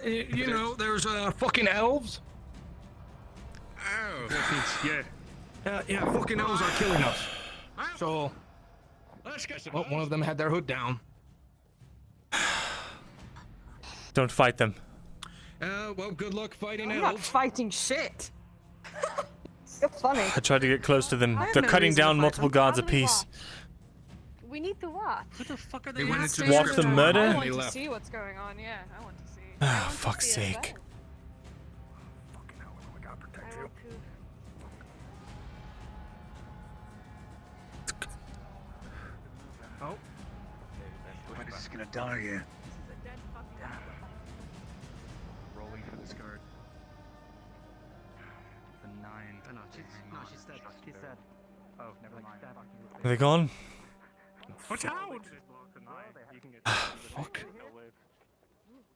You know, there's fucking elves. Oh. Yeah, fucking elves are killing us. So, well, one of them had their hood down. Don't fight them. Well, good luck fighting I'm not elves. fighting shit. You're funny. I tried to get close to them. I have They're no cutting reason to down fight multiple them. gods How do we apiece. watch? We need to watch. Who the fuck are They they? went after? into the Watch script them room murder? and I they want to left. see what's going on. Yeah, I want to see. Ah, I want to fuck's see it sake. well. Fucking hell, we gotta protect I you. want to. Oh. We're just gonna die here. Rolling for this card. The 9. Oh, no, she's dead. She's dead. Oh, never mind. Are they gone? Watch out! Fuck.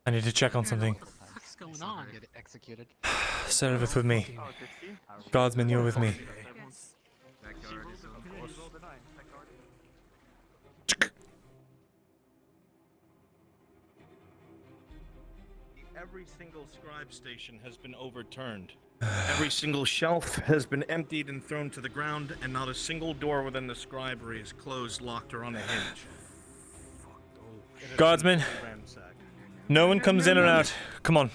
I need to check on something. What's going on? Get executed. Serveth with me. Godsman, you're with me. Yes. That guard is on course. Every single scribe station has been overturned. Every single shelf has been emptied and thrown to the ground, and not a single door within the scribery is closed, locked, or on a hinge. Godsman, no one comes in or out. Come on.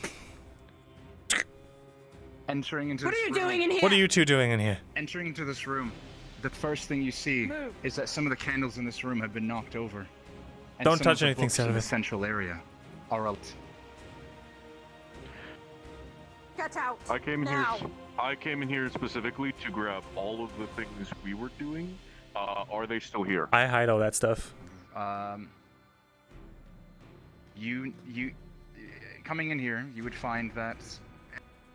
Entering into What are this you room, doing in here? What are you two doing in here? Entering into this room, the first thing you see Move. is that some of the candles in this room have been knocked over. And Don't some touch of the anything, books in the Serveth. central area are out. Get out. I came in now. here. I came in here specifically to grab all of the things we were doing. Are they still here? I hide all that stuff. You coming in here, you would find that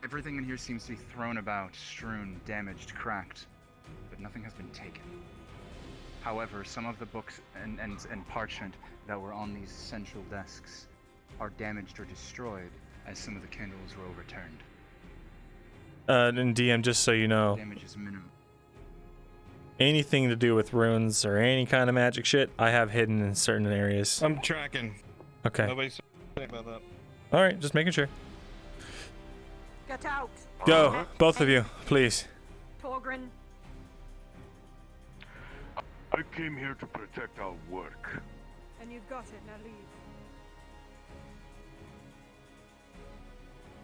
everything in here seems to be thrown about, strewn, damaged, cracked, but nothing has been taken. However, some of the books and parchment that were on these central desks are damaged or destroyed, as some of the candles were overturned. And DM, just so you know, Damage is minimal. anything to do with runes or any kind of magic shit, I have hidden in certain areas. I'm tracking. Okay. Nobody's saying about that. All right, just making sure. Get out. Go, both of you, please. Torgrim. I came here to protect our work. And you've got it. Now leave.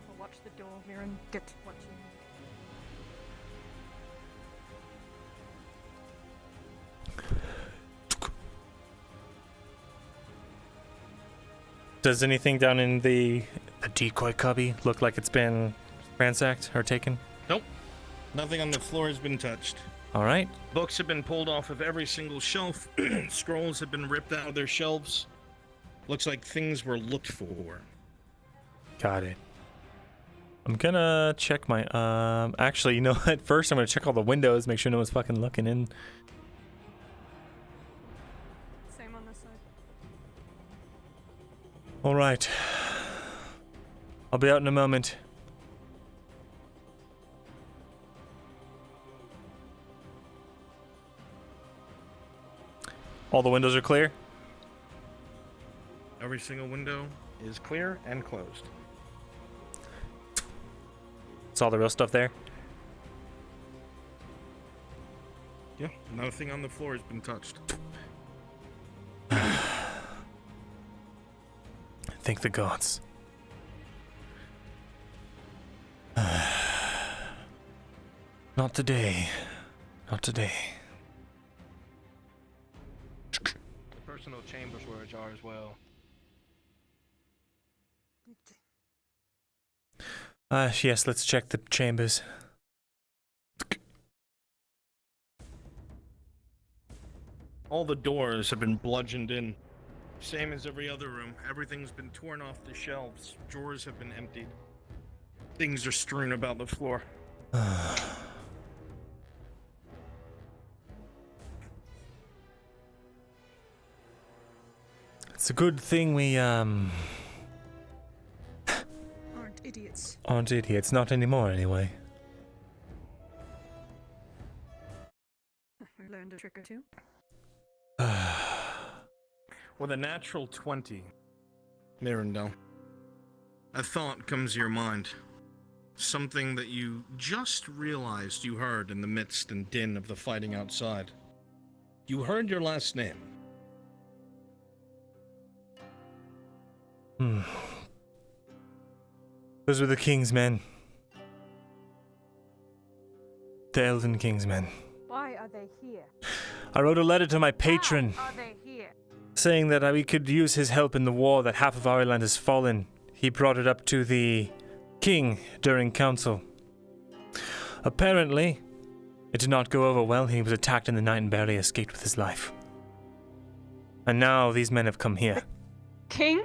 I'll watch the door, Mirren. Get what you need. Does anything down in the decoy cubby look like it's been ransacked or taken? Nope. Nothing on the floor has been touched. All right. Books have been pulled off of every single shelf. Scrolls have been ripped out of their shelves. Looks like things were looked for. Got it. I'm gonna check my, actually, you know what? First, I'm gonna check all the windows, make sure no one's fucking looking in. Same on this side. All right. I'll be out in a moment. All the windows are clear? Every single window is clear and closed. It's all the real stuff there? Yeah, nothing on the floor has been touched. Thank the gods. Not today. Not today. The personal chambers were ajar as well. Yes, let's check the chambers. All the doors have been bludgeoned in. Same as every other room. Everything's been torn off the shelves. Drawers have been emptied. Things are strewn about the floor. It's a good thing we, Aren't idiots. aren't idiots. Not anymore, anyway. We learned a trick or two. With a natural 20, Myrindal, A thought comes to your mind. Something that you just realized you heard in the midst and din of the fighting outside. You heard your last name. Those were the King's men. The Elven King's men. Why are they here? I wrote a letter to my patron Why are they here? saying that we could use his help in the war, that half of our land has fallen. He brought it up to the king during council. Apparently, it did not go over well. He was attacked in the night and barely escaped with his life. And now these men have come here. King?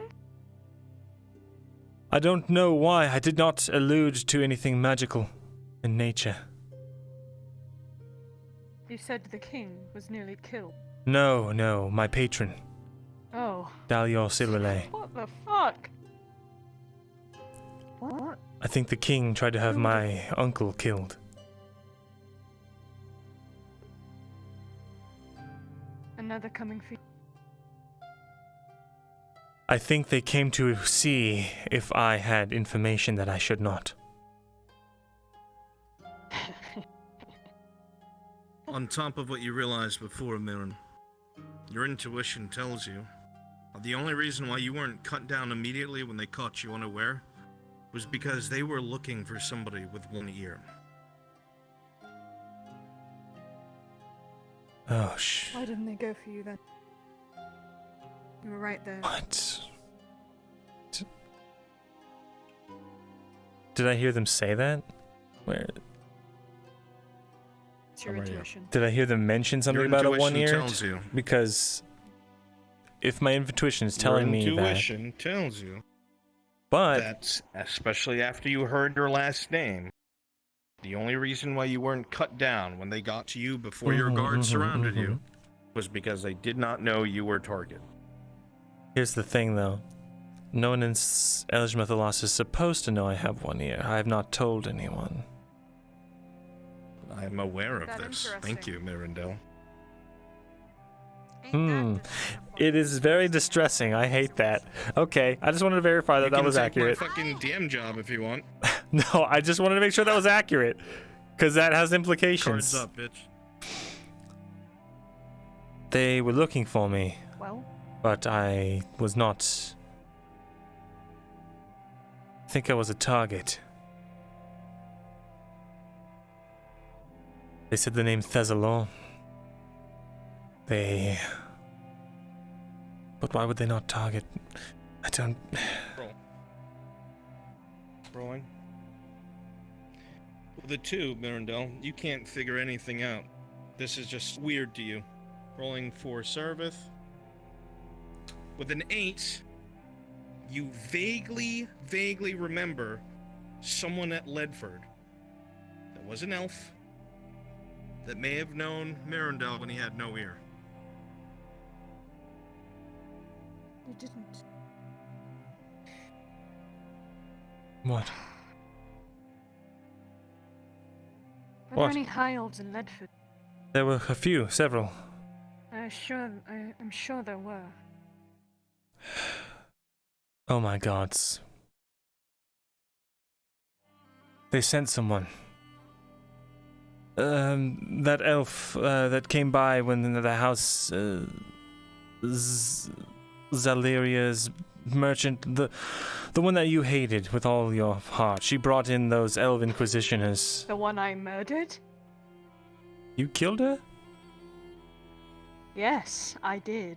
I don't know why. I did not allude to anything magical in nature. You said the king was nearly killed. No, my patron, Oh. Dalior Silrele. What the fuck? What? I think the king tried to have my uncle killed. Another coming for you. I think they came to see if I had information that I should not. On top of what you realized before, Mirren, your intuition tells you the only reason why you weren't cut down immediately when they caught you unaware was because they were looking for somebody with one ear. Oh, Why didn't they go for you then? You were right there. What? Did I hear them say that? Where? It's your How about you? intuition. Did I hear them mention something Your about a intuition one-eared? tells you. Because if my intuition is telling me Your that, intuition tells you. but That's especially after you heard your last name. The only reason why you weren't cut down when they got to you before your guards surrounded you was because they did not know you were target. here's the thing, though. No one in Eshma Thalas is supposed to know I have one ear. I have not told anyone. I am aware of That's this. Thank you, interesting. Myrindal. It is very distressing. I hate that. Okay, I just wanted to verify that You that can was take accurate. my fucking DM job if you want. No, I just wanted to make sure that was accurate. Because that has implications. Cards up, bitch. They were looking for me, Well, but I was not. I think I was a target. They said the name Thesalor. But why would they not target? I don't. Roll. Rolling. With the 2, Myrindal, you can't figure anything out. This is just weird to you. Rolling for Servith. With an 8, you vaguely remember someone at Ledford that was an elf that may have known Myrindal when he had no ear. you didn't. What? Were What? there any high elves in Ledford? There were a few, several. I'm sure there were. Oh my gods. They sent someone. That elf that came by when the house Zaliria's merchant, the one that you hated with all your heart. She brought in those elf inquisitioners. The one I murdered? You killed her? Yes, I did.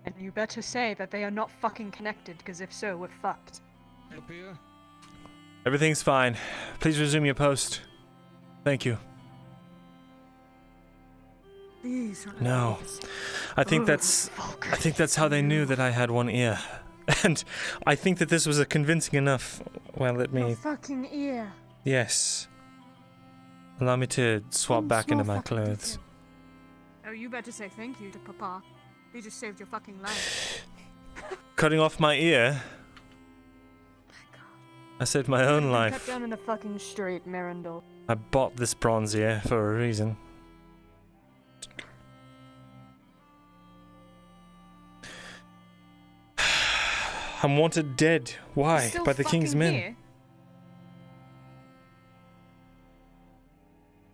And you better say that they are not fucking connected, because if so, we're fucked. Up here. Everything's fine. Please resume your post. Thank you. These are No. I think that's how they knew that I had one ear. And I think that this was a convincing enough. Well, let me. Your fucking ear. Yes. Allow me to swap back into my clothes. Oh, you better say thank you to Papa. He just saved your fucking life. Cutting off my ear? I saved my own Cut life. down in a fucking straight, Myrindal. I bought this bronze ear for a reason. I'm wanted dead. Why? Still By the king's fucking men. here?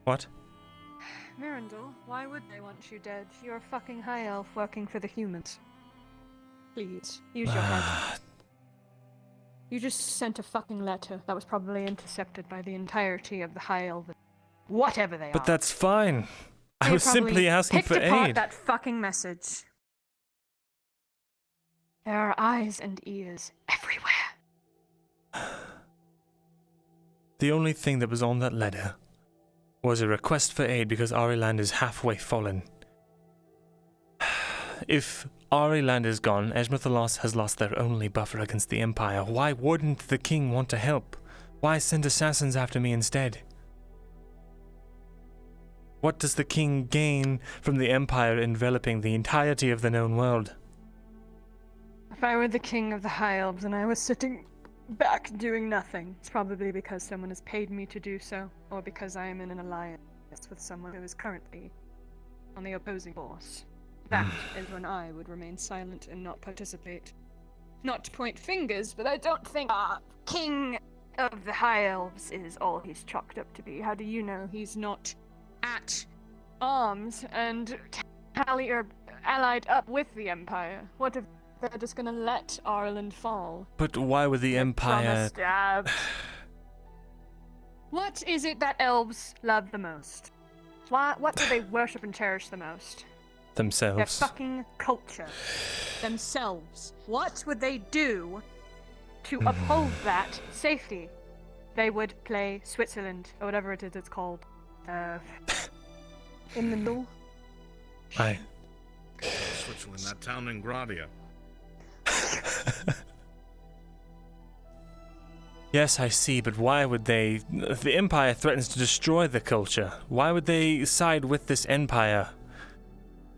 What? Myrindal, why would they want you dead? You're a fucking high elf working for the humans. Please, use your head. You just sent a fucking letter that was probably intercepted by the entirety of the High Elven. Whatever they are. But that's fine. I They was simply probably asking picked for apart aid. that fucking message. There are eyes and ears everywhere. The only thing that was on that letter was a request for aid because Ariland is halfway fallen. If Ariland is gone, Eshma Thalas has lost their only buffer against the Empire. Why wouldn't the king want to help? Why send assassins after me instead? What does the king gain from the Empire enveloping the entirety of the known world? If I were the king of the High Elves and I was sitting back doing nothing, it's probably because someone has paid me to do so, or because I am in an alliance with someone who is currently on the opposing force. That is when I would remain silent and not participate. Not to point fingers, but I don't think King of the High Elves is all he's chalked up to be. How do you know he's not at arms and allied up with the Empire? What if they're just gonna let Ireland fall? But why would the Empire... What is it that elves love the most? What do they worship and cherish the most? Their themselves? fucking culture. Themselves. What would they do to uphold that safety? They would play Switzerland, or whatever it is it's called. In the middle. Aye. Switzerland, that town in Gradia. Yes, I see, but why would they... If the Empire threatens to destroy the culture, why would they side with this Empire?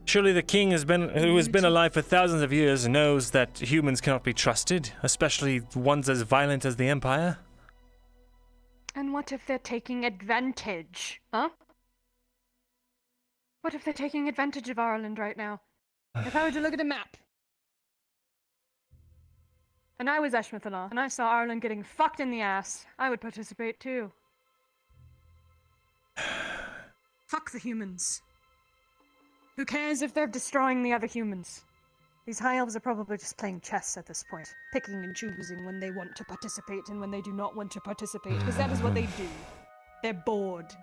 Surely the king who has been alive for thousands of years knows that humans cannot be trusted, especially ones as violent as the Empire. And what if they're taking advantage? Huh? What if they're taking advantage of Ireland right now? If I were to look at a map, and I was Eshma Thalas, and I saw Ireland getting fucked in the ass, I would participate too. Fuck the humans. Who cares if they're destroying the other humans? These high elves are probably just playing chess at this point, picking and choosing when they want to participate and when they do not want to participate, because that is what they do. They're bored.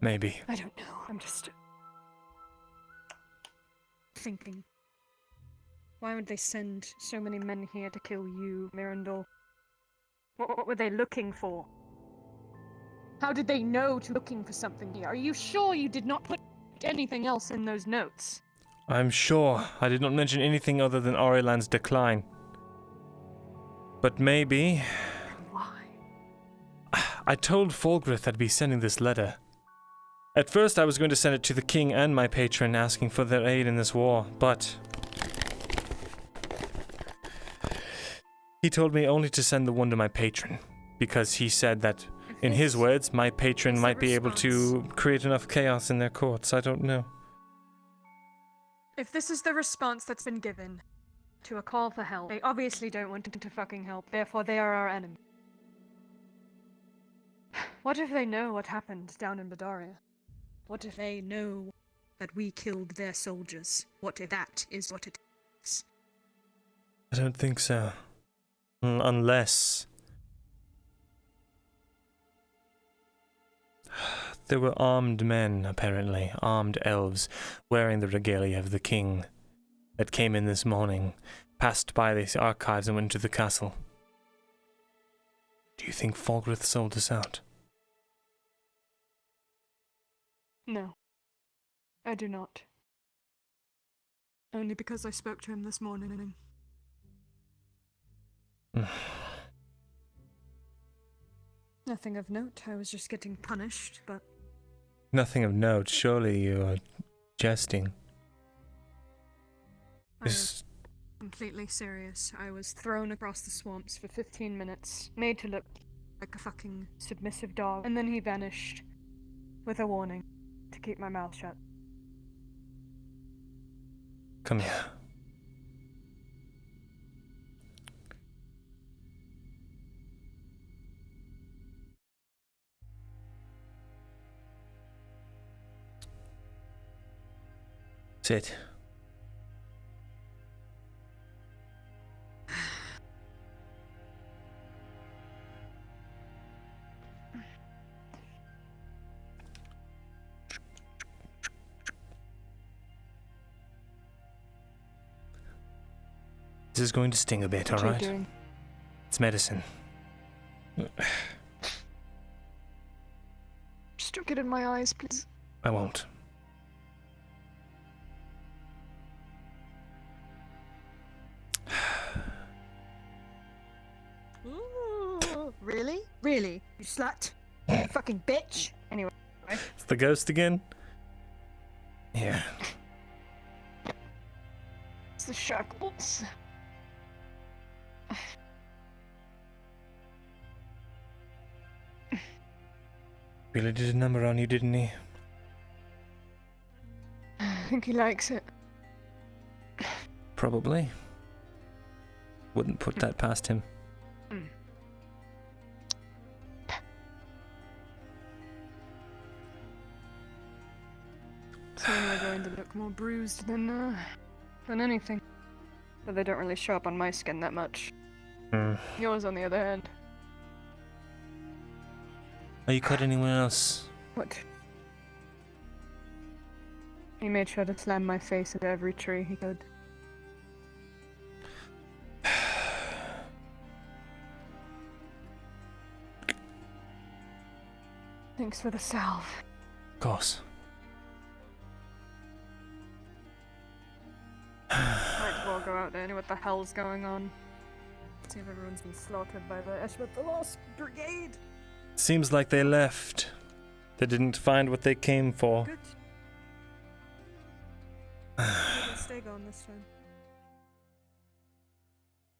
Maybe. I don't know, I'm just thinking. Why would they send so many men here to kill you, Myrindal? What were they looking for? How did they know to looking for something here? Are you sure you did not put anything else in those notes? I'm sure I did not mention anything other than Ariland's decline. But maybe... Why? I told Fulgrith I'd be sending this letter. At first I was going to send it to the king and my patron asking for their aid in this war, but... He told me only to send the one to my patron, because he said that, in his words, my patron might be able to create enough chaos in their courts. I don't know. If this is the response that's been given to a call for help, they obviously don't want to fucking help, therefore they are our enemy. What if they know what happened down in Badaria? What if they know that we killed their soldiers? What if that is what it is? I don't think so. Unless... There were armed men, apparently, armed elves, wearing the regalia of the king, that came in this morning, passed by these archives and went into the castle. Do you think Fulgrith sold us out? No. I do not. Only because I spoke to him this morning. Nothing of note. I was just getting punished, but... Nothing of note. Surely you are jesting. I was completely serious. I was thrown across the swamps for 15 minutes, made to look like a fucking submissive dog, and then he vanished with a warning to keep my mouth shut. Come here. Sit. This is going to sting a bit, What are you alright? doing? It's medicine. Just don't get in my eyes, please. I won't. Ooh, really? Really? You slut? You fucking bitch? Anyway. It's the ghost again? Yeah. It's the shackles. Really did a number on you, didn't he? I think he likes it. Probably. Wouldn't put that past him. Some are going to look more bruised than anything. But they don't really show up on my skin that much. Yours, on the other hand. Are you cut anyone else? What? He made sure to slam my face into every tree he could. Thanks for the salve. Of course. Might as well go out there and know what the hell's going on. See if everyone's been slaughtered by the Eshma Thalas brigade. Seems like they left. They didn't find what they came for. Good. Maybe stay gone this time.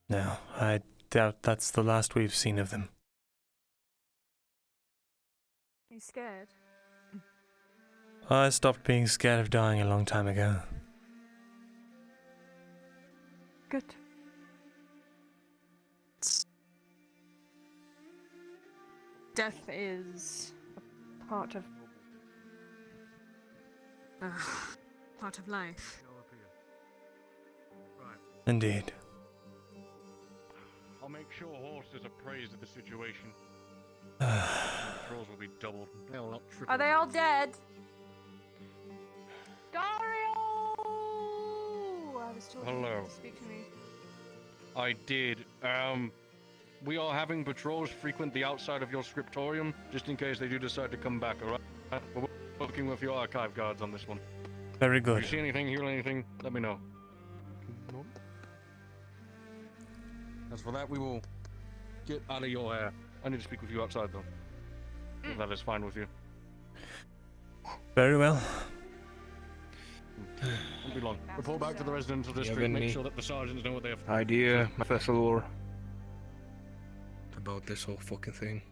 No, I doubt that's the last we've seen of them. Are you scared? I stopped being scared of dying a long time ago. Good. Death is a part of life. Indeed. I'll make sure horses appraised of the situation. Patrols will be doubled. They'll not triple. Are they all dead? Dario! I was told Hello. you to speak to me. I did. We are having patrols frequent the outside of your scriptorium, just in case they do decide to come back, alright? We're working with your archive guards on this one. Very If good. you see anything, hear anything, let me know. As for that, we will get out of your hair. I need to speak with you outside, though. If that is fine with you. Very well. Won't be long. Report back to the residential district, been make me. sure that the sergeants know what they have. Idea, my Thesalor, about this whole fucking thing.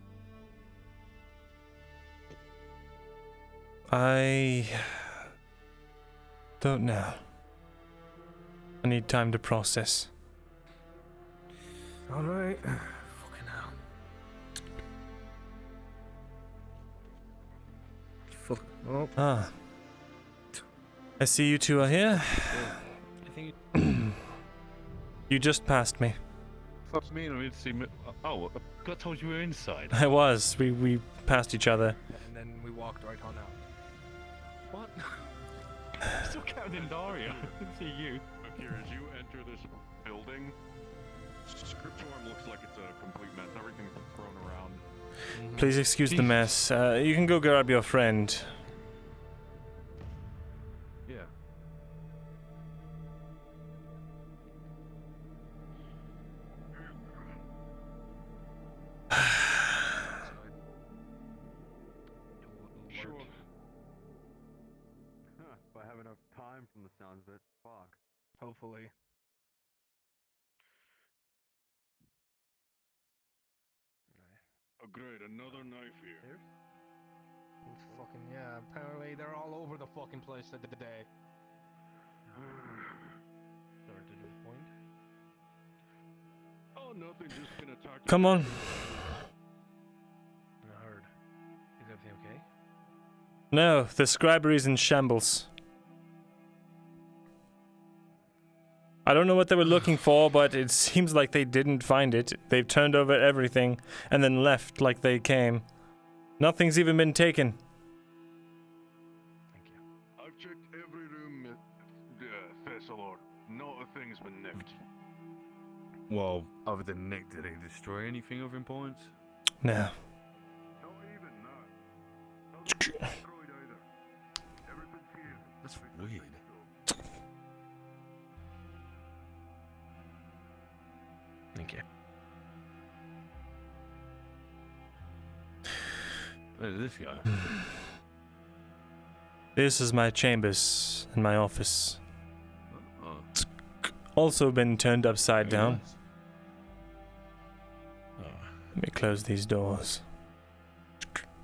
I don't know. I need time to process. Alright. Fucking hell. Fuck. Oh. Ah. I see you two are here. I think You just passed me. Fuck me, I didn't see me. Oh, I told you we were inside. I was. We passed each other. And then we walked right on out. What? Still counting Dario. I didn't see you. Look here, as you enter this building, Scriptorium looks like it's a complete mess. Everything's been thrown around. Please excuse the mess. You can go grab your friend. Yeah. Sure. If I have enough time from the sounds of it, fuck. Hopefully. Oh great, another knife here. It's fucking, yeah, apparently they're all over the fucking place today. Sorry to disappoint. Oh, nothing, just been attacked. Come on. I heard. Is everything okay? No, the scribery's in shambles. I don't know what they were looking for, but it seems like they didn't find it. They've turned over everything and then left like they came. Nothing's even been taken. Thank you. I've checked every room at Thesalor. Not a thing's been nicked. Well, other than Nick, did he destroy anything of importance? No. Not even, no. Nothing's been destroyed either. Everything's here. That's weird. Thank you. Where did this go? This is my chambers and my office. Oh, Also been turned upside down. Oh, Let me close these doors.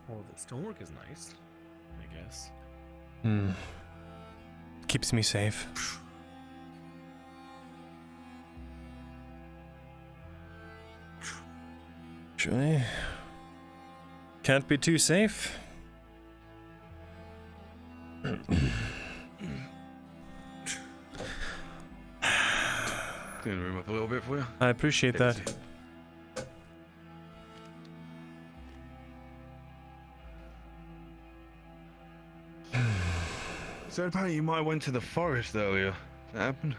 well, the stonework is nice, I guess. Keeps me safe. Surely. Can't be too safe. clean the room up a little bit for you. I appreciate that. So apparently you might have went to the forest earlier. That happened?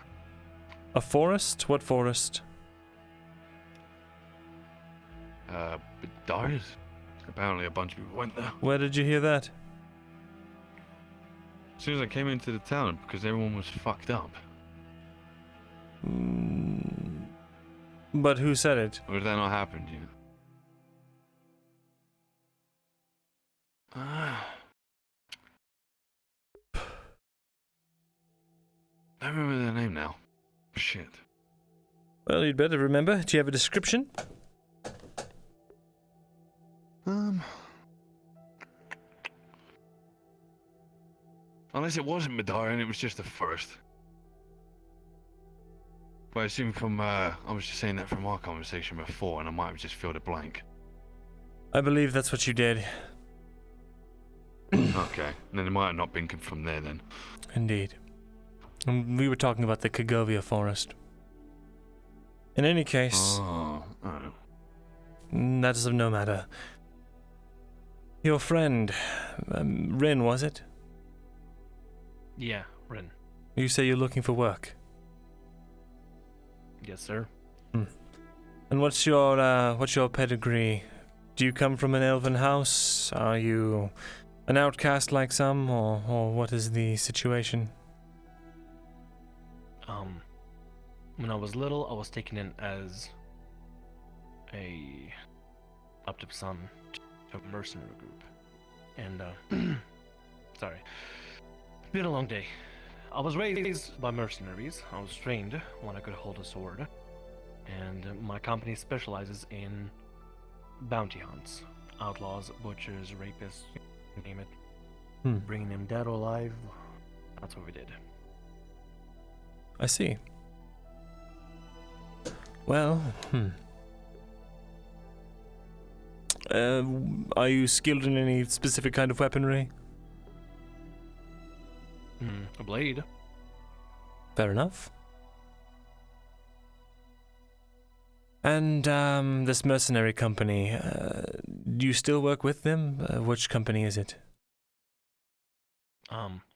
A forest? What forest? Bedars. Apparently a bunch of people went there. Where did you hear that? As soon as I came into the town, because everyone was fucked up. But who said it? Or did that not happen to you? I don't remember their name now. Shit. Well, you'd better remember. Do you have a description? Unless it wasn't Madara and it was just the forest. But I assume from, I was just saying that from our conversation before, and I might have just filled a blank. I believe that's what you did. Okay, then it might have not been from there then. Indeed. We were talking about the Kagovia forest. In any case, Oh. that is of no matter. Your friend, Rin, was it? Yeah, Rin. You say you're looking for work. Yes, sir. And what's your pedigree? Do you come from an elven house? Are you an outcast like some, or what is the situation? When I was little, I was taken in as a adoptive son to a mercenary group. And, sorry. It's been a long day. I was raised by mercenaries. I was trained when I could hold a sword. And my company specializes in bounty hunts. Outlaws, butchers, rapists, you name it. Bringing them dead or alive, that's what we did. I see. Well, are you skilled in any specific kind of weaponry? A blade. Fair enough. And this mercenary company, do you still work with them? Which company is it?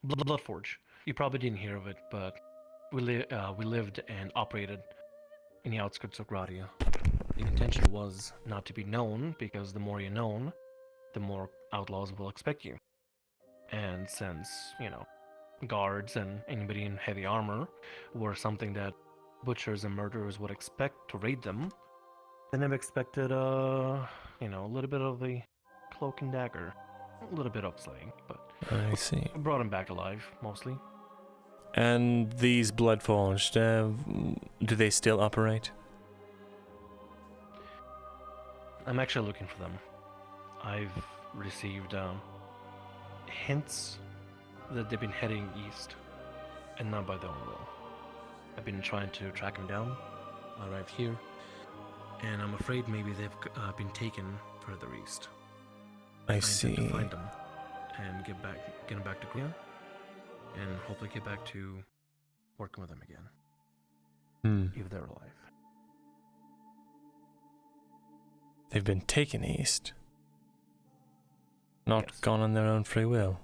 Bloodforge. You probably didn't hear of it, but we lived and operated in the outskirts of Gradia. The intention was not to be known, because the more you're known, the more outlaws will expect you. And since, guards and anybody in heavy armor were something that butchers and murderers would expect to raid them, then they've expected, a little bit of the cloak and dagger. A little bit of slaying, but I see. brought him back alive, mostly. And these Bloodforged, do they still operate? I'm actually looking for them. I've received hints that they've been heading east, and not by their own will. I've been trying to track them down. I arrived here, and I'm afraid maybe they've been taken further east. I see. intend to find them and get them back to Korea, and hopefully get back to working with them again. if they're alive. They've been taken east. Not Yes. gone on their own free will.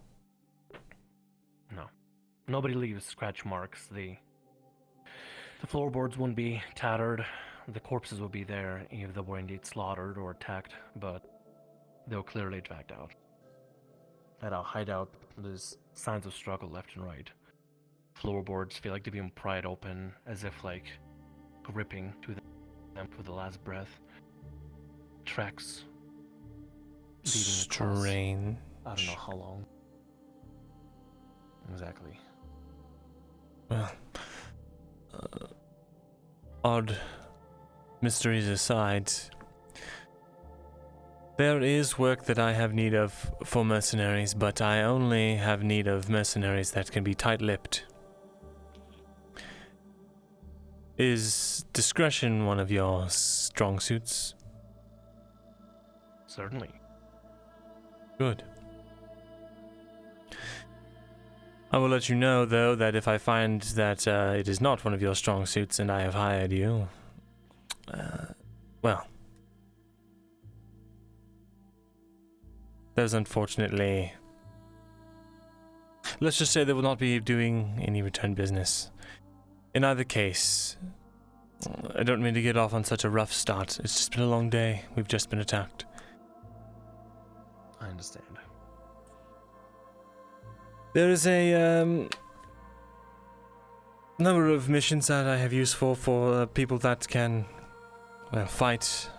No. Nobody leaves scratch marks. The floorboards won't be tattered. The corpses will be there if they were indeed slaughtered or attacked, but they were clearly dragged out. At our hideout, there's signs of struggle left and right. Floorboards feel like they're being pried open, as if like gripping to them for the last breath. Tracks leading across. Strange. I don't know how long. Exactly. Well, odd mysteries aside, there is work that I have need of for mercenaries, but I only have need of mercenaries that can be tight-lipped. Is discretion one of your strong suits? Certainly. Good. I will let you know, though, that if I find that it is not one of your strong suits and I have hired you, well, there's unfortunately... Let's just say they will not be doing any return business. In either case, I don't mean to get off on such a rough start. It's just been a long day. We've just been attacked. I understand. There is a number of missions that I have useful for people that can, well, fight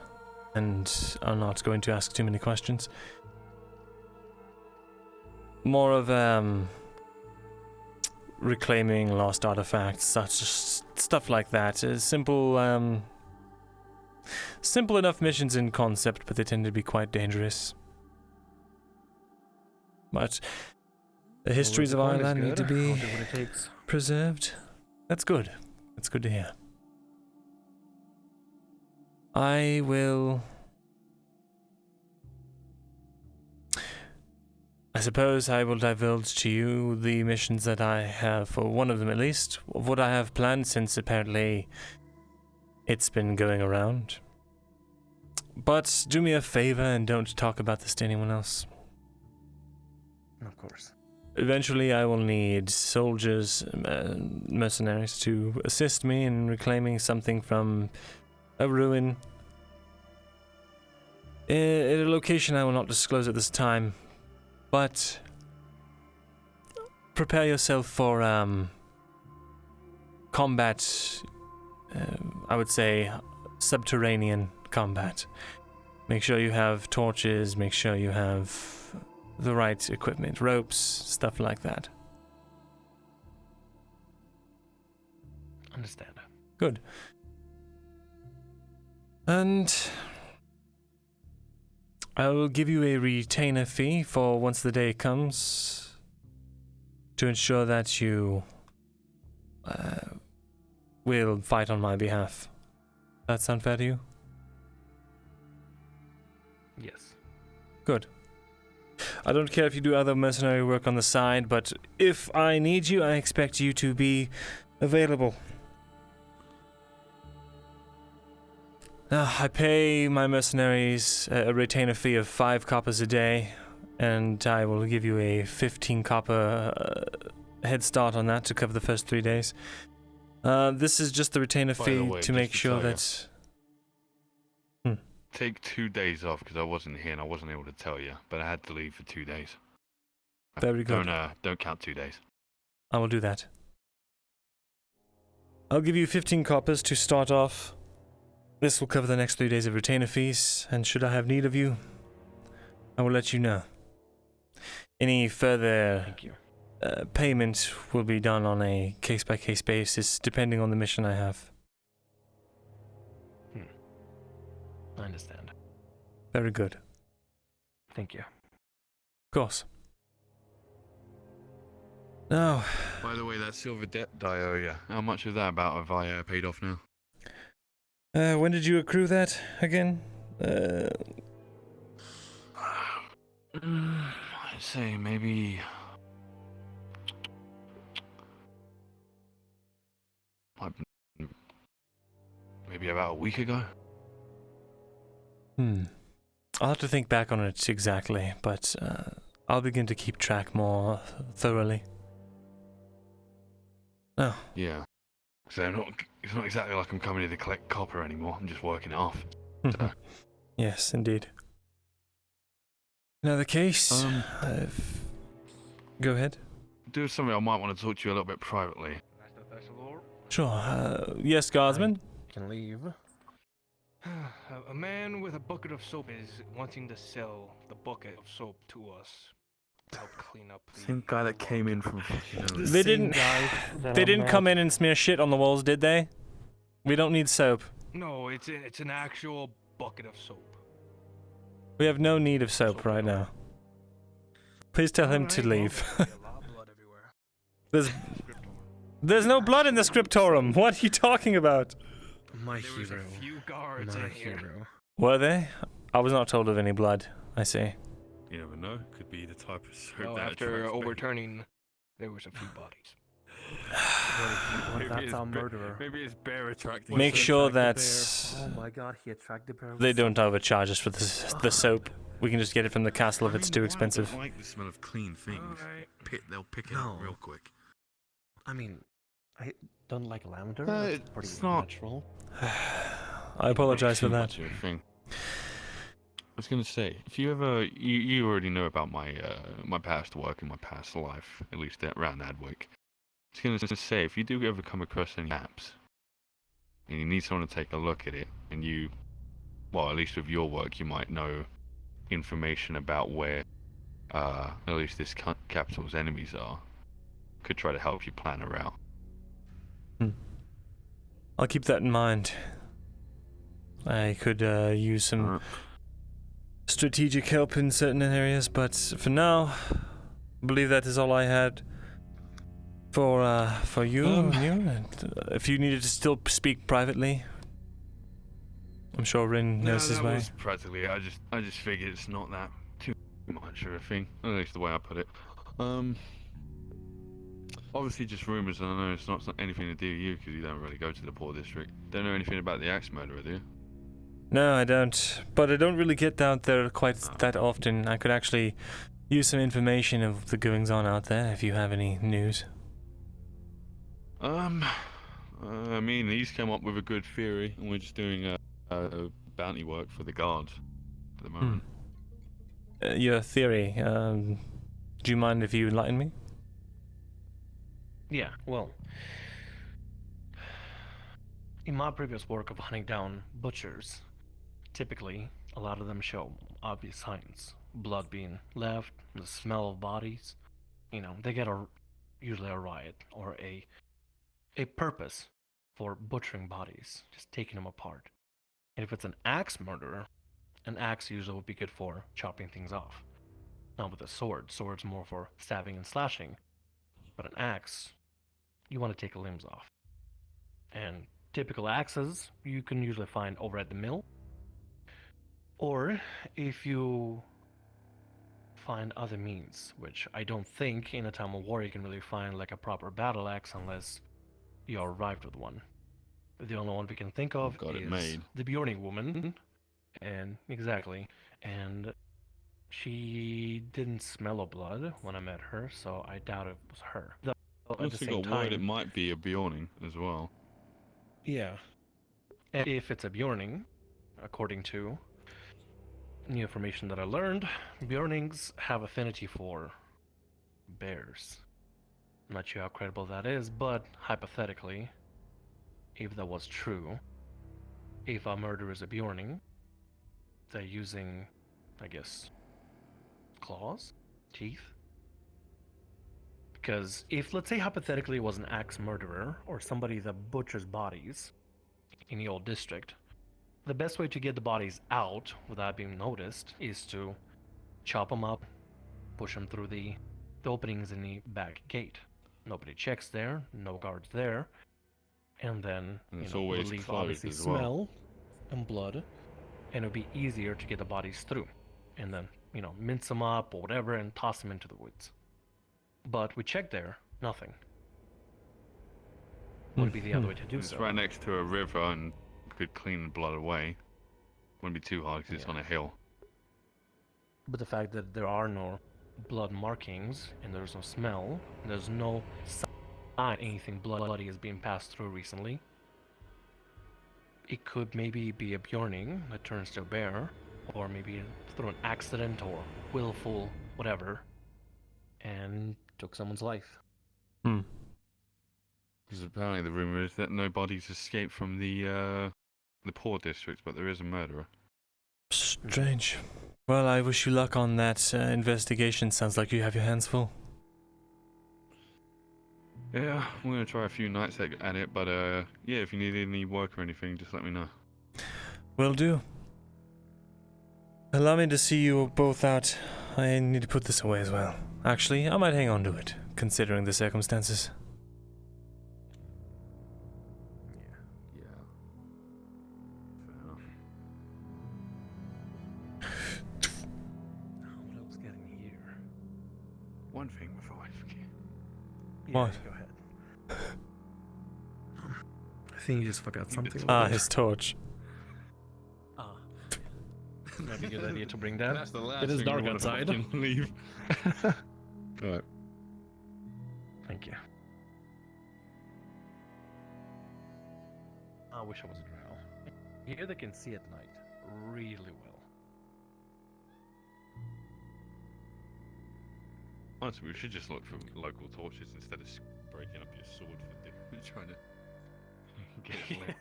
and are not going to ask too many questions. More of reclaiming lost artifacts, such stuff like that. Simple enough missions in concept, but they tend to be quite dangerous. But the histories of Ireland need to be preserved. That's good. That's good to hear. I suppose I will divulge to you the missions that I have, for one of them at least, of what I have planned, since apparently it's been going around. But do me a favor and don't talk about this to anyone else. Of course. Eventually I will need soldiers, mercenaries, to assist me in reclaiming something from a ruin. At a location I will not disclose at this time, but prepare yourself for combat, I would say subterranean combat. Make sure you have torches, make sure you have the right equipment, ropes, stuff like that. Understand. Good. And I will give you a retainer fee for once the day comes to ensure that you will fight on my behalf. That sound fair to you? Yes. Good. I don't care if you do other mercenary work on the side, but if I need you, I expect you to be available. I pay my mercenaries a retainer fee of 5 coppers a day, and I will give you a 15 copper head start on that to cover the first 3 days. This is just the retainer By the fee way, to just make to sure tell you. that... Take 2 days off because I wasn't here and I wasn't able to tell you, but I had to leave for 2 days. Very good. Don't count 2 days. I will do that. I'll give you 15 coppers to start off. This will cover the next 3 days of retainer fees, and should I have need of you, I will let you know. Any further Thank you. payment will be done on a case-by-case basis, depending on the mission I have. I understand. Very good. Thank you. Of course. Now, By the way, that silver debt I owe you, how much of that about have I paid off now? when did you accrue that again? I'd say maybe... Like a week ago. I'll have to think back on it exactly, but I'll begin to keep track more thoroughly. Oh. Yeah. So it's not exactly like I'm coming here to collect copper anymore. I'm just working it off. So. Yes, indeed. In other case, go ahead. Do something I might want to talk to you a little bit privately. Mr. Thesalor? Sure. Yes, guardsman? Can leave. A man with a bucket of soap is wanting to sell the bucket of soap to us to help clean up the... Same guy that came in from... They didn't come in and smear shit on the walls, did they? We don't need soap. No, it's an actual bucket of soap. We have no need of soap right now. Please tell him to leave. There's no blood in the scriptorum. What are you talking about? My There was a few guards in here. Were they? I was not told of any blood. I see. You never know. Could be the type of soap Well, that after attracts me. overturning, there was a few bodies. What, that's our murderer. Maybe it's bear attracting. Make sure that Oh my god, he attracted bear. they don't overcharge us for the soap. We can just get it from the castle if it's too expensive. I like the smell of clean things. They'll pick it No. up real quick. I mean, I don't like lavender. Uh, That's pretty it's not- natural. I apologize for Too that. much of a thing. I was gonna say, if you ever, you already know about my my past work and my past life, at least around Adwick. I was gonna say, if you do ever come across any maps, and you need someone to take a look at it, and you, well, at least with your work, you might know information about where, at least this capital's enemies are, could try to help you plan a route. I'll keep that in mind. I could use some strategic help in certain areas, but for now, I believe that is all I had for you. And, if you needed to still speak privately, I'm sure Rin knows his way. Was practically, I just figured it's not that too much of a thing. At least the way I put it. Obviously just rumours, and I know it's not anything to do with you because you don't really go to the poor district. Don't know anything about the axe murderer, do you? No, I don't. But I don't really get down there quite that often. I could actually use some information of the goings on out there if you have any news. I mean, he's come up with a good theory, and we're just doing a bounty work for the guards at the moment. Your theory, do you mind if you enlighten me? Yeah, well, in my previous work of hunting down butchers, typically a lot of them show obvious signs. Blood being left, the smell of bodies. You know, they get usually a riot or a purpose for butchering bodies, just taking them apart. And if it's an axe murderer, an axe usually would be good for chopping things off. Not with a sword. Sword's more for stabbing and slashing. But an axe, you want to take the limbs off. And typical axes you can usually find over at the mill. Or if you find other means, which I don't think in a time of war you can really find like a proper battle axe unless you arrived with one. The only one we can think of Got it is made. the Bjorning woman. And exactly. And she didn't smell of blood when I met her, so I doubt it was her. Though, I at the also same got word it time, might be a Bjorning as well. yeah. And if it's a Bjorning, according to new information that I learned, Bjornings have affinity for bears. I'm not sure how credible that is, but hypothetically, if that was true, if a murderer is a Bjorning, they're using, I guess, claws? Teeth? Because if, let's say, hypothetically it was an axe murderer or somebody that butchers bodies in the old district, the best way to get the bodies out without being noticed is to chop them up, push them through the openings in the back gate. Nobody checks there, no guards there, and then And it's you know, always relieve closed obviously as well. smell and blood, and it'll be easier to get the bodies through, and then you know mince them up or whatever and toss them into the woods. But we checked there, nothing. Would be the other way to do It's so. right next to a river, and could clean the blood away. Wouldn't be too hard because it's on a hill. But the fact that there are no blood markings and there's no smell, there's no sign anything bloody is being passed through recently. It could maybe be a Bjorning that turns to a bear, or maybe through an accident or willful whatever, and took someone's life. Hmm. Because apparently the rumor is that no bodies escaped from the poor district, but there is a murderer. Strange. Well, I wish you luck on that investigation. Sounds like you have your hands full. Yeah, I'm gonna try a few nights at it, but yeah, if you need any work or anything, just let me know. Will do. Allow me to see you both out. I need to put this away as well. Actually, I might hang on to it, considering the circumstances. Yeah. Fair enough. What else getting here? One thing before I forget. What? Go ahead. I think you just forgot something. His torch. Might be a good idea to bring that. That's the last It is thing dark I wanna outside. fucking leave. Alright. Thank you. I wish I was a drow. Here they can see at night really well. Honestly, we should just look for local torches instead of breaking up your sword for trying to get it lit.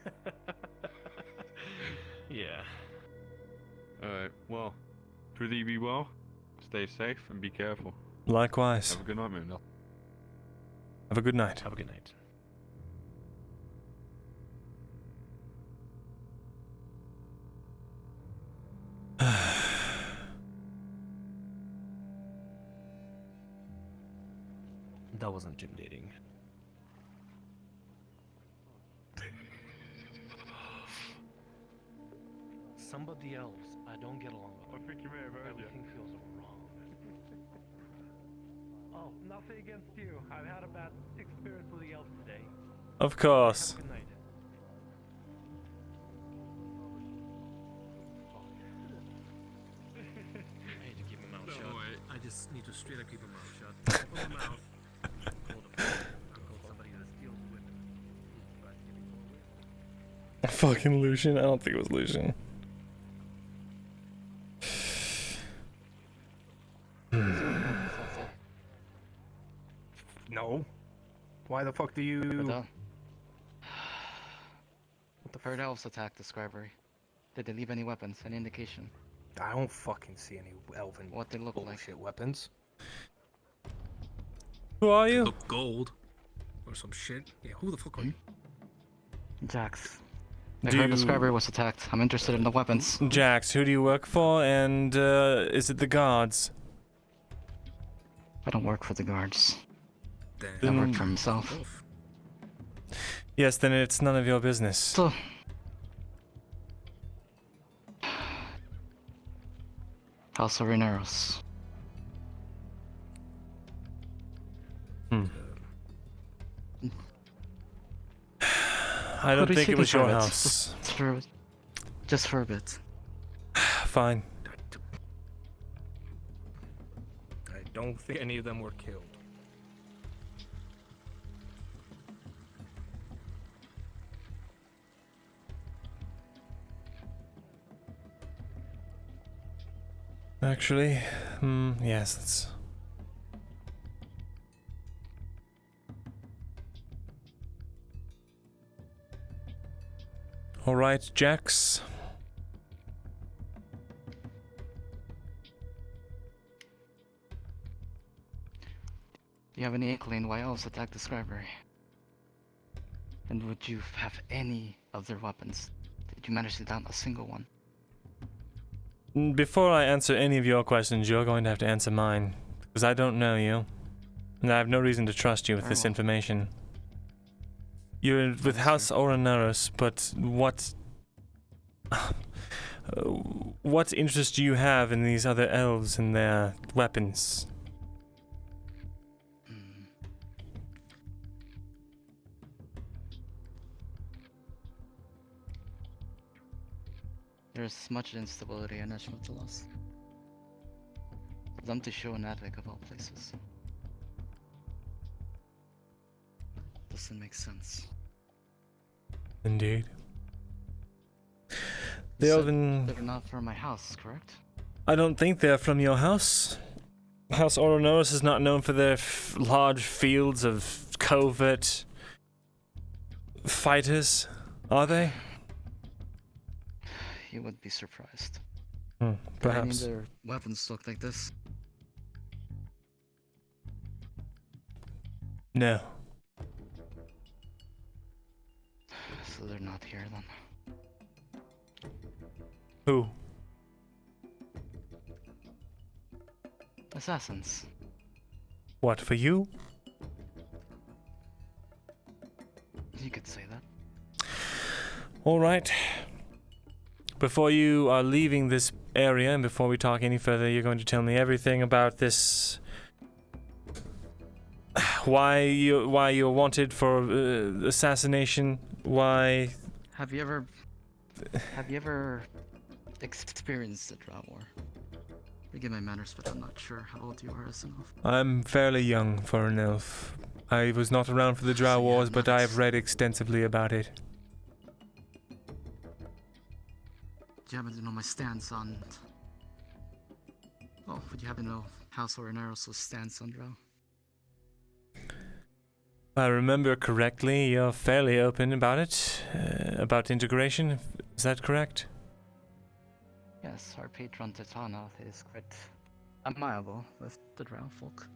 Yeah. Alright, well, prithee be well, stay safe, and be careful. Likewise. Have a good night, Myrindal. Have a good night. Have a good night. That was intimidating. Somebody else I don't get along with. I think you may have heard you. Everything feels wrong. Oh, nothing against you. I've had a bad experience with the elves today. Of course. Have a good night. I need to keep my mouth shut. I just need to straight up keep my mouth shut. Open my mouth. Hold the phone. I'll call somebody that steals women. Fucking Lucian? I don't think it was Lucian. No. Why the fuck do you? The third elves attacked the scribery. Did they leave any weapons? Any indication? I don't fucking see any elven What they look like? bullshit weapons. Who are you? Look gold. Or some shit. Yeah, who the fuck are you? Jax. I heard the scribery was attacked. I'm interested in the weapons. Jax, who do you work for? And is it the guards? I don't work for the guards. I Then- work for himself. Yes, then it's none of your business. So, House of Rhaenyra. I don't Could we think speak it was in your private? house. Just for a bit. Fine. I don't think any of them were killed. Actually, yes, that's... Alright, Jax. Do you have any inkling why elves attacked the scribery? And would you have any of their weapons? Did you manage to down a single one? Before I answer any of your questions, you're going to have to answer mine. Because I don't know you. And I have no reason to trust you with Very this well. information. You're with House Oranaris, but what... what interest do you have in these other elves and their weapons? There's much instability in Eshma Thalas. For them to show an Advic of all places doesn't make sense. Indeed. The You said Elven... they're not from my house, correct? I don't think they're from your house. House Oronoris is not known for their large fields of covert fighters, are they? You would be surprised. Perhaps. Any of their weapons look like this? No. So they're not here then. Who? Assassins. What, for you? You could say that. Alright. Before you are leaving this area, and before we talk any further, you're going to tell me everything about this... why you're wanted for assassination, why... Have you ever experienced the Drow War? Forgive my manners, but I'm not sure how old you are as an elf. I'm fairly young for an elf. I was not around for the Drow So you Wars, have but not I have read extensively about it. Do you happen to know my stance on... Oh, would you happen to know House Oroneros' stance on Drow? If I remember correctly, you're fairly open about it, about integration. Is that correct? Yes, our patron Titana is quite amiable with the Drow folk.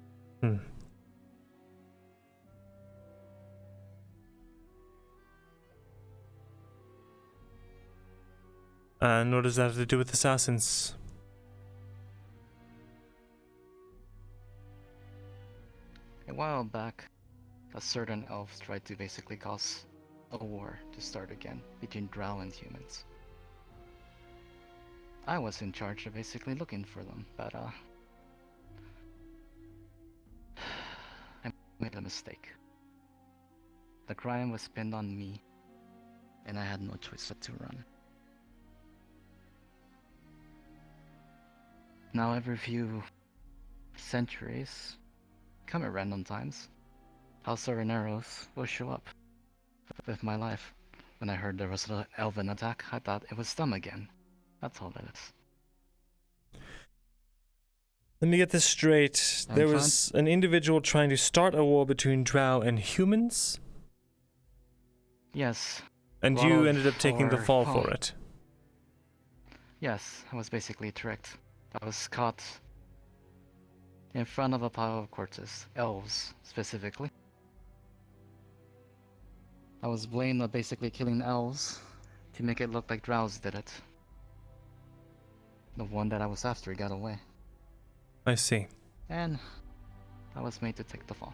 And what does that have to do with assassins? A while back, a certain elf tried to basically cause a war to start again between Drow and humans. I was in charge of basically looking for them, but I made a mistake. The crime was pinned on me, and I had no choice but to run. Now every few centuries, come at random times, House Oroneros will show up with my life. When I heard there was an Elven attack, I thought it was them again. That's all that is. Let me get this straight. There was an individual trying to start a war between Drow and humans? Yes. And you ended up taking the fall for Oh. it? Yes, I was basically tricked. I was caught in front of a pile of corpses, elves specifically. I was blamed of basically killing elves to make it look like Drows did it. The one that I was after got away, I see. and I was made to take the fall.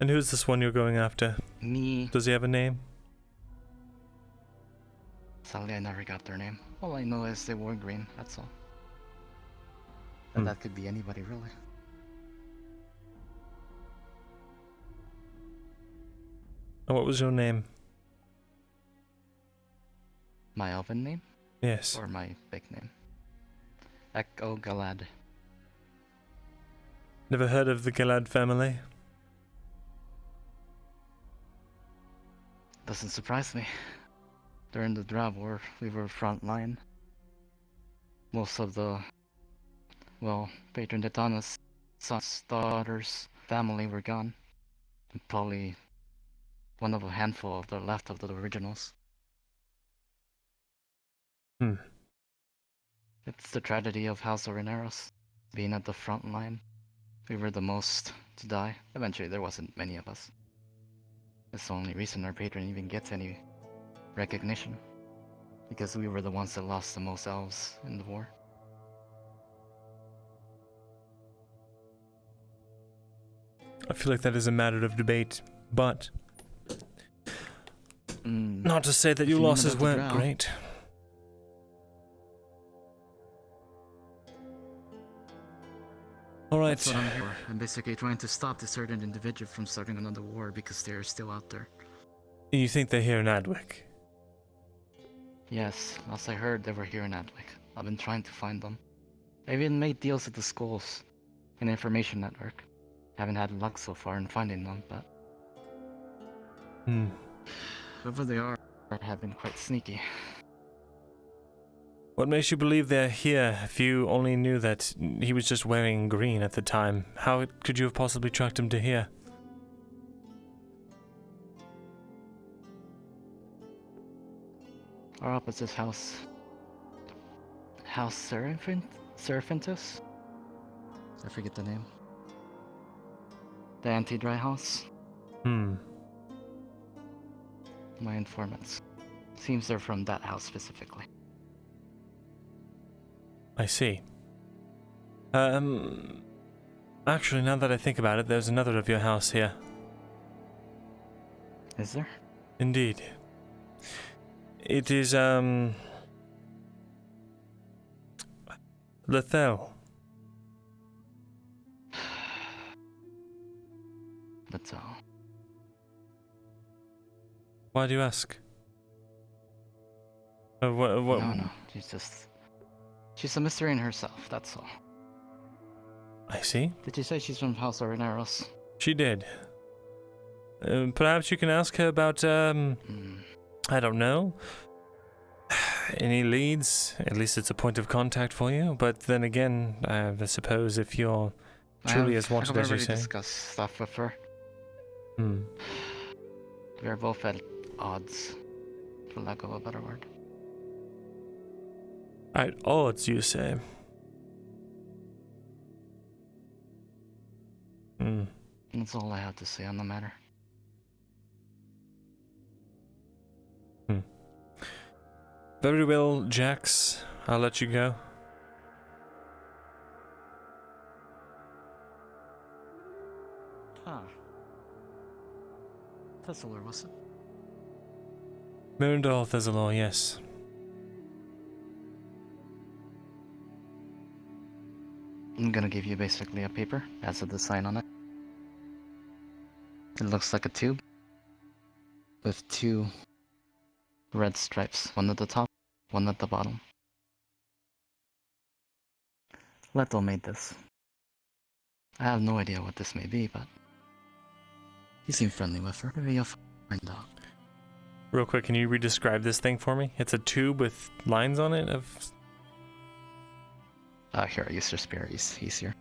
And who's this one you're going after? Me. Does he have a name? Sadly, I never got their name. All I know is they wore green, that's all. And that could be anybody, really. And what was your name? My elven name? Yes. Or my big name? Echo Galad. Never heard of the Galad family? Doesn't surprise me. During the Drow War, we were front line. Most of the, well, Patron Titana's sons, daughters, family were gone. And probably one of a handful of the left of the originals. It's the tragedy of House Oroneros, being at the front line. We were the most to die. Eventually, there wasn't many of us. It's the only reason our patron even gets any recognition. Because we were the ones that lost the most elves in the war. I feel like that is a matter of debate, but... not to say that your losses weren't great. Alright. That's what I'm here for. I'm basically trying to stop this certain individual from starting another war because they're still out there. You think they're here in Adwick? Yes, last I heard they were here in Adwick. I've been trying to find them. I even made deals with the schools and information network. Haven't had luck so far in finding them, but whoever they are have been quite sneaky. What makes you believe they're here if you only knew that he was just wearing green at the time? How could you have possibly tracked him to here? Our opposite house. House Seraphintus? I forget the name. The anti-dry house? My informants. Seems they're from that house specifically. I see. Actually, now that I think about it, there's another of your house here. Is there? Indeed. It is, Lethal. Lethal. Why do you ask? What? No. She's a mystery in herself, that's all. I see. Did you say she's from House Orineros? She did. Perhaps you can ask her about, I don't know. Any leads? At least it's a point of contact for you. But then again, I suppose if you're truly as wanted as you say. I've already discussed stuff with her. We are both at odds, for lack of a better word. At odds, you say? That's all I have to say on the matter. Very well, Jax. I'll let you go. Thesalor, was it? Myrindal Thesalor, yes. I'm gonna give you basically a paper, has a design on it. It looks like a tube with two red stripes, one at the top, one at the bottom. Leto made this. I have no idea what this may be, but you seem friendly with her. Maybe you'll find out. Real quick, can you re-describe this thing for me? It's a tube with lines on it of... Here, I used your spear, easier.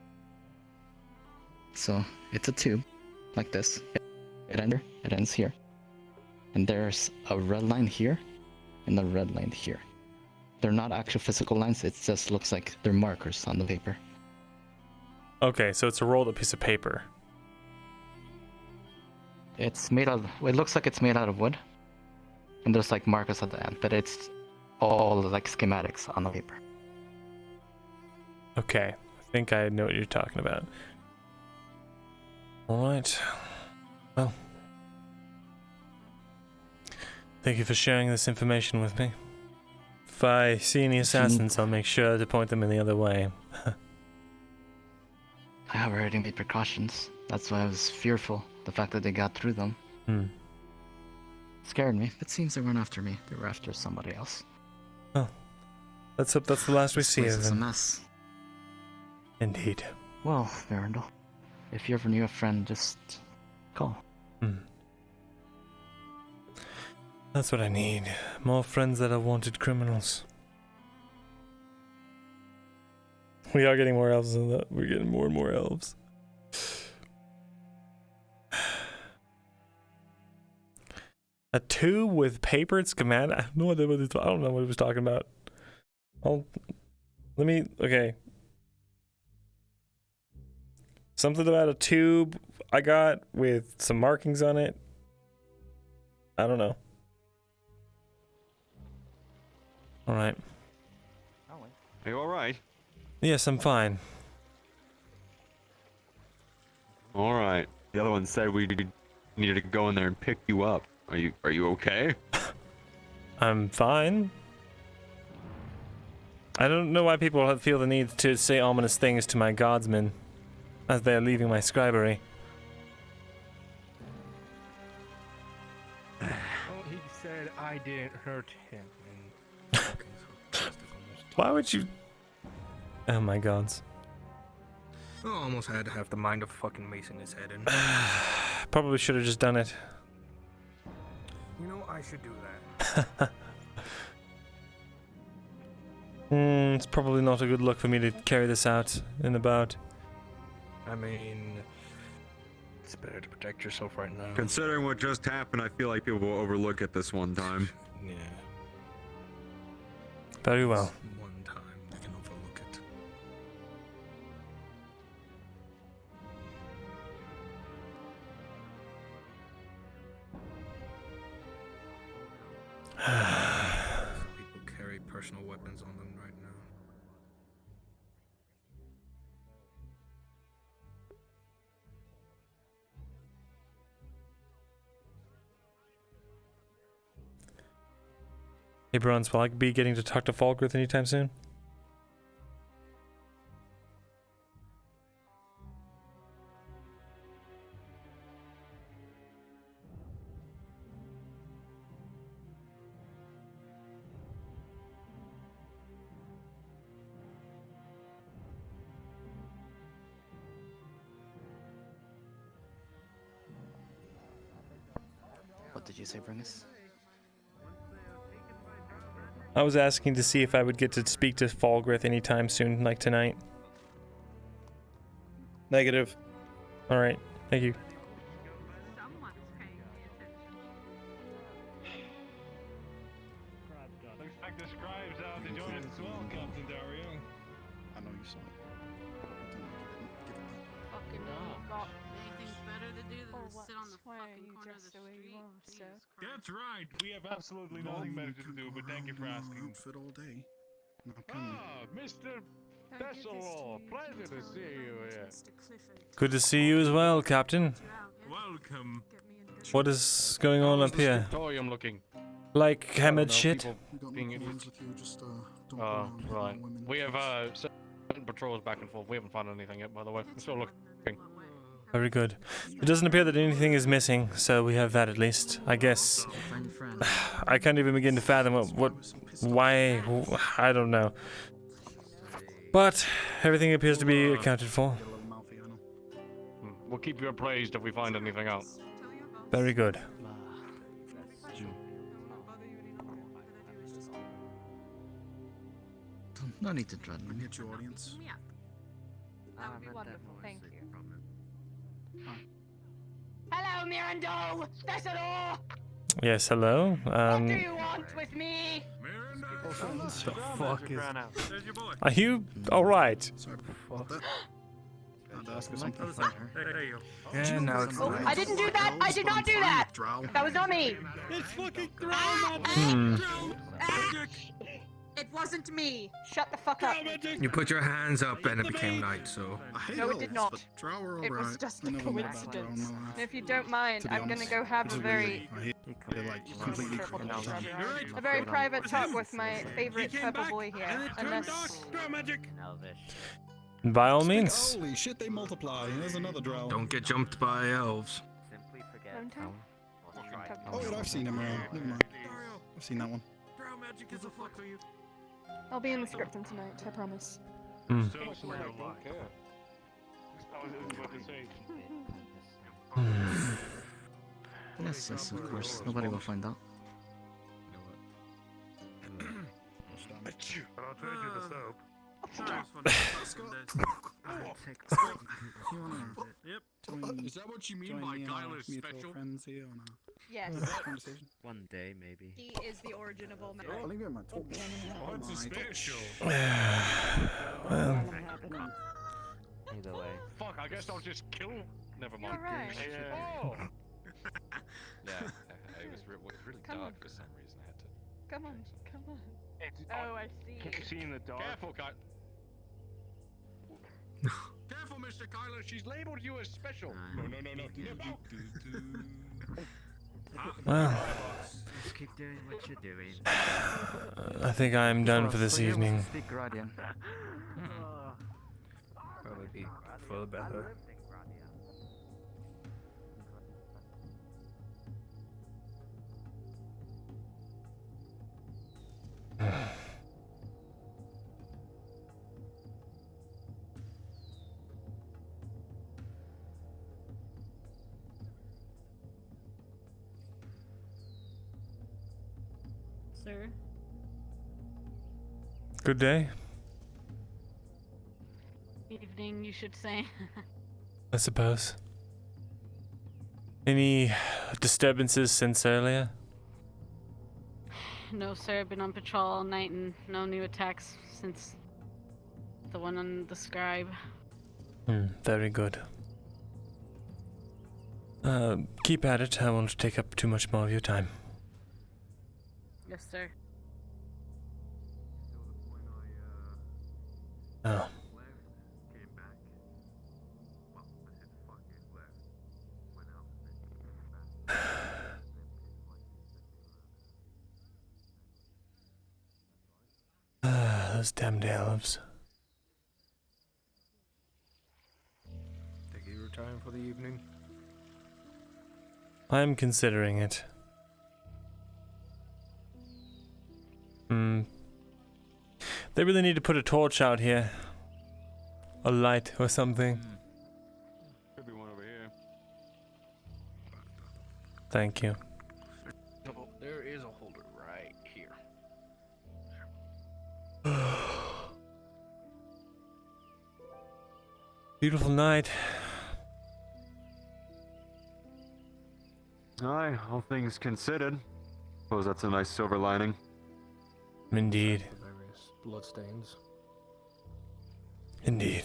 So, it's a tube, like this. It ends here. And there's a red line here, and a red line here. They're not actual physical lines, it just looks like they're markers on the paper. Okay, so it's a rolled up piece of paper. It's made out of, it looks like it's made out of wood. And there's like markers at the end, but it's all like schematics on the paper. Okay, I think I know what you're talking about. Alright. Well. Thank you for sharing this information with me. If I see any assassins, I'll make sure to point them in the other way. I have already made precautions. That's why I was fearful, the fact that they got through them. Scared me. It seems they weren't after me. They were after somebody else. Well, let's hope that's the last we see of them. It's a mess. Indeed. Well, Myrindal, if you ever need a friend, just call. That's what I need. More friends that are wanted criminals. We are getting more elves than that. We're getting more and more elves. A tube with paper and schematic. I have no idea what I don't know what he was talking about. Okay. Something about a tube I got with some markings on it. I don't know. Alright. Are you alright? Yes, I'm fine. Alright. The other one said we needed to go in there and pick you up. Are you okay? I'm fine. I don't know why people feel the need to say ominous things to my guardsmen as they are leaving my scribery. Well, he said I didn't hurt him, and Why would you? Oh my god. I almost had to have the mind of fucking Mason his head in. Probably should have just done it. You know, I should do that. It's probably not a good look for me to carry this out and about. I mean, it's better to protect yourself right now. Considering what just happened, I feel like people will overlook it this one time. Yeah. Very well. One time they can overlook it. People carry personal weapons on them right now. Hey Bronze, will I be getting to talk to Falgrith anytime soon? What did you say, Bringus? I was asking to see if I would get to speak to Falgrith anytime soon, like tonight. Negative. Alright, thank you. Looks like the scribe's out to join us as well, Captain Dario. I know you saw it. Fucking got anything better to do than Oh, sit on the why are fucking you corner of the dressed the way you street. are, sir? Jesus Christ. That's right. We have absolutely nothing better to do, but thank you for asking. Outfit all day. Now can you? Ah, Mr. Thesalor, pleasure to see you here. Good to see you as well, Captain. Welcome. What is going on up here? Scriptorium looking. Like hammered shit? You got Being no idiots. friends with you, just don't go Oh, around hitting right. on women. We have certain patrols back and forth. We haven't found anything yet, by the way. We're still looking. Very good. It doesn't appear that anything is missing, so we have that at least. I guess. I can't even begin to fathom why, I don't know. But everything appears to be accounted for. Get a little mouthy, I know. We'll keep you appraised if we find anything out. Very good. No need to dread I me. get your audience. That would be wonderful, thank you. Hello, Myrindal Thesalor! Yes, hello. What do you want with me? What the fuck is... There's your boy. Are you alright? Sorry about that. Had to ask her Like something. to fight her. There you go. Yeah, now it's Oh, I didn't do that! I did not do that! That was not me! It's fucking It wasn't me. Shut the fuck up. You put your hands up and it became night, so... I hate No, it did elves, not. but drow are It was alright. just I a never met about drow in coincidence. my life. And if you don't mind, To be I'm gonna honest, go have which a is very, weird. I hate they're like completely careful covered to all the time. describe it. A very private talk with my favorite purple boy here. Unless Drow magic. By all means. Holy shit, they multiply. There's another drow. Don't get jumped by elves. Valentine? Oh, wait, I've seen him around. Never mind. I've seen that one. Drow magic is a fuck for you. I'll be in the scriptum tonight, I promise. Hmm. So sort of don't care. I was about to say. Yes, yes, of course. Nobody will find out. But I'll trade you the soap. Is that what you mean by guileless special? Friends here on Yes. conversation. One day, maybe. He is the origin of all matter. I'll leave it in my talk. What's a special? Well, Either way. Fuck, I guess I'll just kill. Never mind. Alright. Oh! Yeah, it was really Come dark on. for some reason. I had to. Come on, come on. Oh, I see. Can you see in the dark? Careful, guy. Careful, Mr. Kyler. She's labeled you as special. No, no, no, no. well, Just keep doing what you're doing. I think I'm done for this evening. Speak Gradian. Probably be for the better. sir. Good day, Evening, you should say. I suppose. Any disturbances since earlier? No, sir. Been on patrol all night and no new attacks since the one on the scribe. Very good. Keep at it. I won't take up too much more of your time. Yes, sir. Oh. Those damned elves. Think you're retiring for the evening? I'm considering it. They really need to put a torch out here. A light or something. Could be one over here. Thank you. There is a holder right here. Beautiful night. Aye, all things considered. Suppose that's a nice silver lining. Indeed. The various bloodstains. Indeed.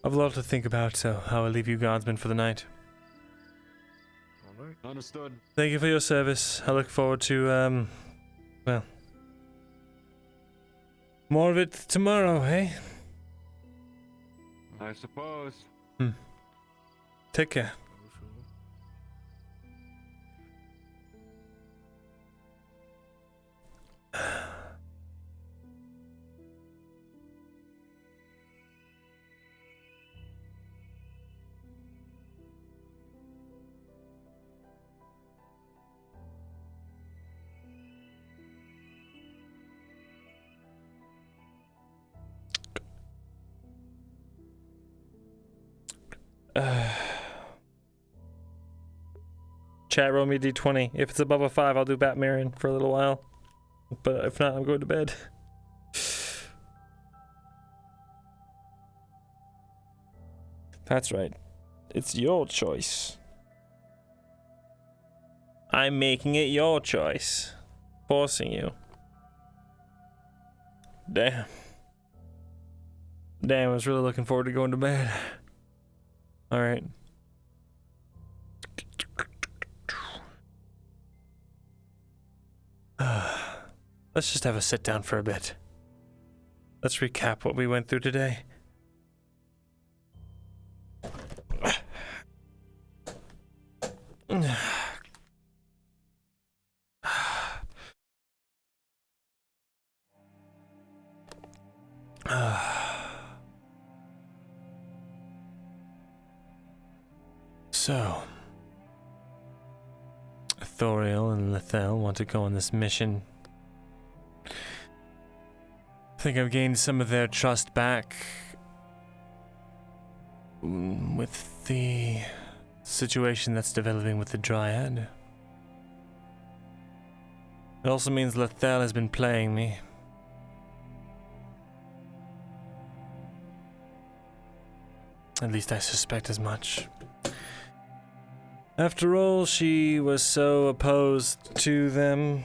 I've a lot to think about, so I will leave you guardsmen for the night. Alright. Understood. Thank you for your service. I look forward to, well, more of it tomorrow, hey? I suppose. Take care. Chat, roll me d20. If it's above a 5, I'll do Batmarian for a little while. But if not, I'm going to bed. That's right. It's your choice. I'm making it your choice. Forcing you. Damn. Damn, I was really looking forward to going to bed. Alright. Let's just have a sit down for a bit. Let's recap what we went through today. So, Thoriel and Lethel want to go on this mission. I think I've gained some of their trust back with the situation that's developing with the Dryad. It also means Lethel has been playing me. At least I suspect as much. After all, she was so opposed to them.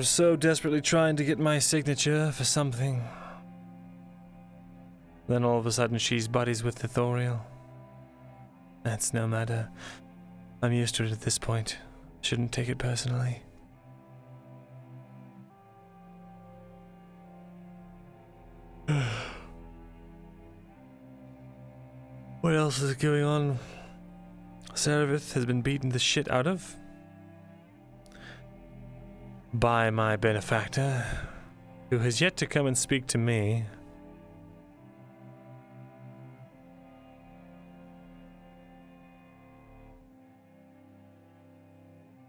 So desperately trying to get my signature for something. Then all of a sudden she's buddies with the Thoriel. That's no matter. I'm used to it at this point. Shouldn't take it personally. What else is going on? Serevith has been beaten the shit out of by my benefactor, who has yet to come and speak to me.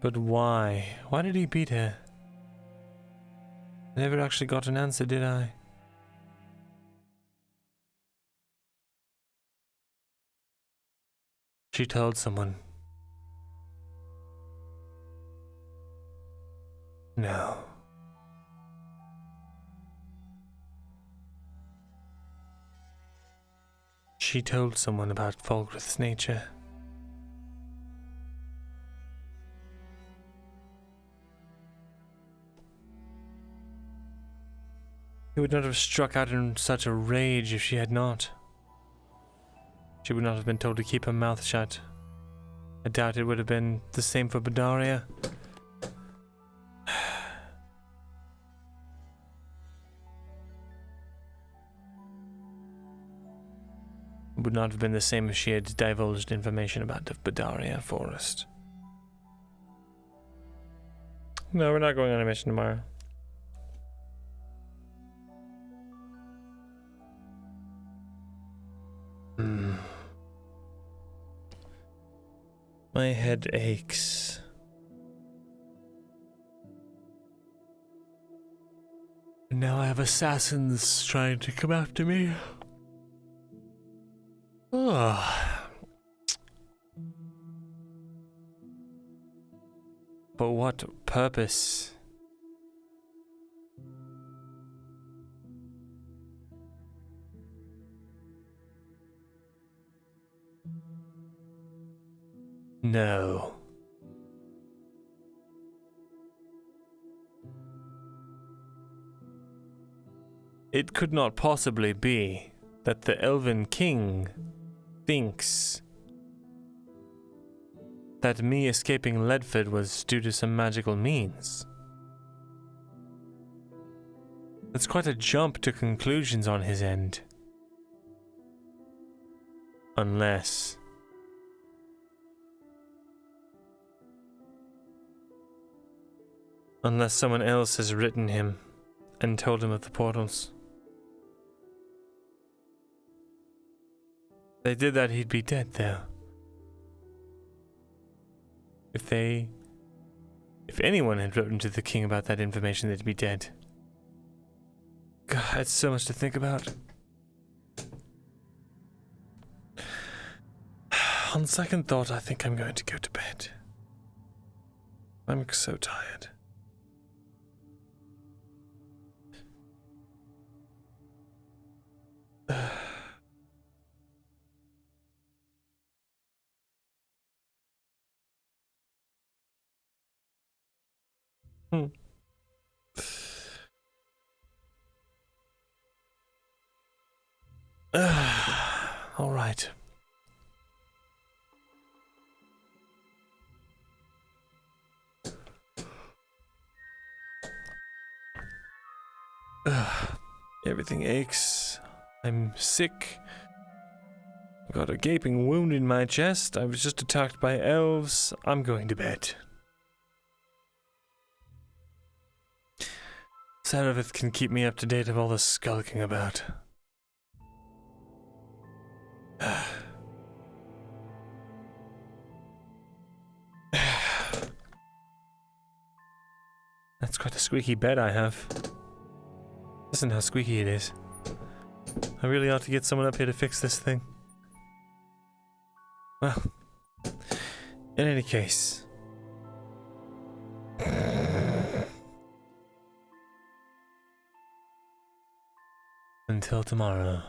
But why? Why did he beat her? I never actually got an answer, did I? She told someone. No. She told someone about Falgrith's nature. He would not have struck out in such a rage if she had not. She would not have been told to keep her mouth shut. I doubt it would have been the same for Badaria. It would not have been the same if she had divulged information about the Badaria forest. No, we're not going on a mission tomorrow. My head aches. And now I have assassins trying to come after me. Oh. For what purpose? No. It could not possibly be that the Elven King thinks that me escaping Ledford was due to some magical means. That's quite a jump to conclusions on his end. Unless someone else has written him and told him of the portals. If they did that, he'd be dead, though. If anyone had written to the king about that information, they'd be dead. God, that's so much to think about. On second thought, I think I'm going to go to bed. I'm so tired. All right. Everything aches. I'm sick. I've got a gaping wound in my chest. I was just attacked by elves. I'm going to bed. Saravith can keep me up to date of all the skulking about. That's quite a squeaky bed I have. Listen how squeaky it is. I really ought to get someone up here to fix this thing. Well, in any case. Until tomorrow.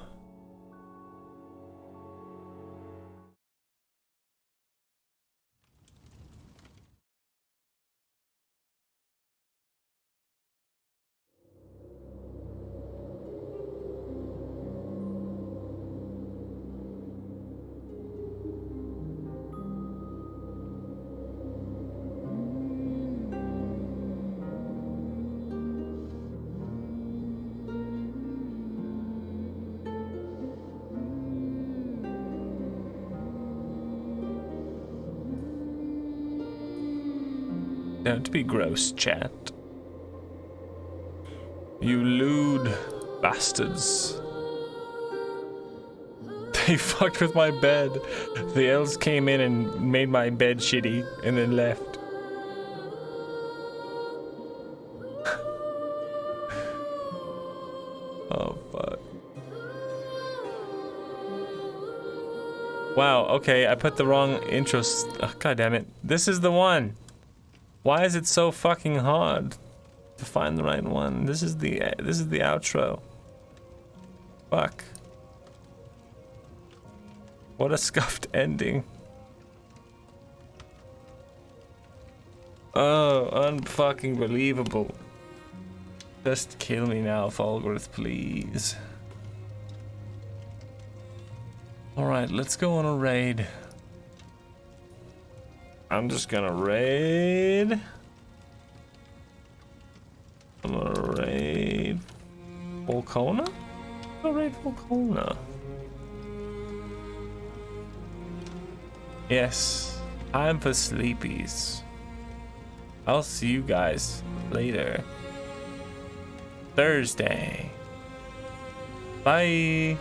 Don't be gross, chat. You lewd bastards. They fucked with my bed. The elves came in and made my bed shitty and then left. Oh, fuck. Wow, okay, I put the wrong intro. Oh, God damn it. This is the one. Why is it so fucking hard? to find the right one. This is the outro. Fuck. What a scuffed ending. Oh, unfucking believable. Just kill me now, Falgorith, please. Alright, let's go on a raid. I'm just gonna raid. I'm gonna raid Volcona? I'm gonna raid Volcona. Yes, time for sleepies. I'll see you guys later. Thursday. Bye.